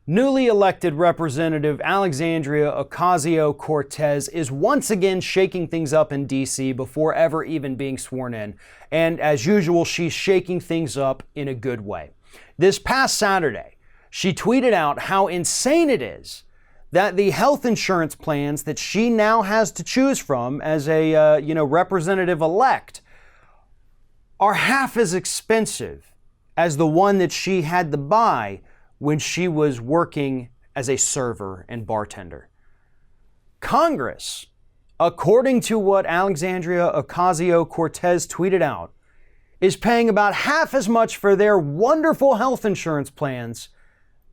Newly elected Representative Alexandria Ocasio-Cortez is once again shaking things up in D.C. before ever even being sworn in. And as usual, she's shaking things up in a good way. This past Saturday, she tweeted out how insane it is that the health insurance plans that she now has to choose from as a representative-elect are half as expensive as the one that she had to buy when she was working as a server and bartender. Congress, according to what Alexandria Ocasio-Cortez tweeted out, is paying about half as much for their wonderful health insurance plans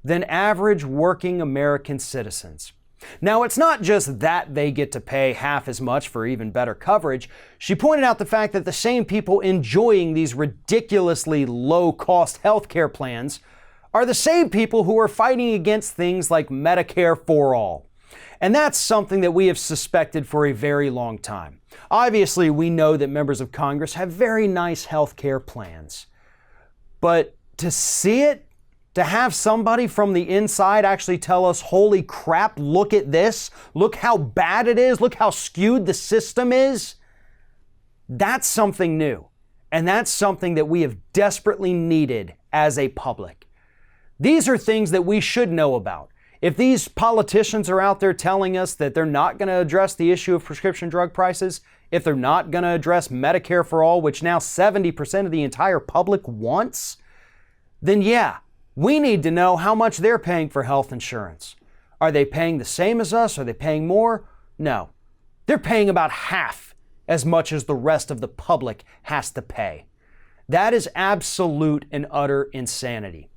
than average working American citizens. Now, it's not just that they get to pay half as much for even better coverage. She pointed out the fact that the same people enjoying these ridiculously low-cost healthcare plans are the same people who are fighting against things like Medicare for All. And that's something that we have suspected for a very long time. Obviously, we know that members of Congress have very nice healthcare plans. But to see it, to have somebody from the inside actually tell us, holy crap, look at this, look how bad it is, look how skewed the system is, that's something new. And that's something that we have desperately needed as a public. These are things that we should know about. If these politicians are out there telling us that they're not going to address the issue of prescription drug prices, if they're not going to address Medicare for All, which now 70% of the entire public wants, then yeah, we need to know how much they're paying for health insurance. Are they paying the same as us? Are they paying more? No. They're paying about half as much as the rest of the public has to pay. That is absolute and utter insanity.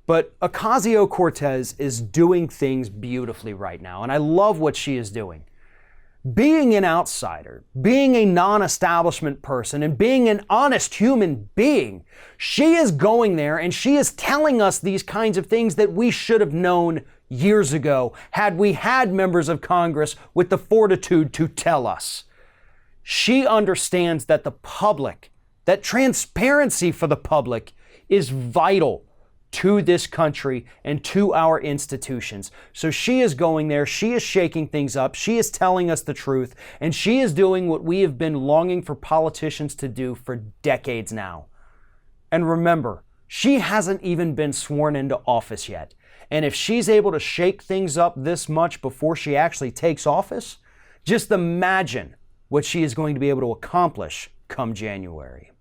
But Ocasio-Cortez is doing things beautifully right now, and I love what she is doing. Being an outsider, being a non-establishment person, and being an honest human being, she is going there and she is telling us these kinds of things that we should have known years ago had we had members of Congress with the fortitude to tell us. She understands that the public, that transparency for the public is vital to this country and to our institutions. So she is going there, she is shaking things up, she is telling us the truth, and she is doing what we have been longing for politicians to do for decades now. And remember, she hasn't even been sworn into office yet. And if she's able to shake things up this much before she actually takes office, just imagine what she is going to be able to accomplish come January.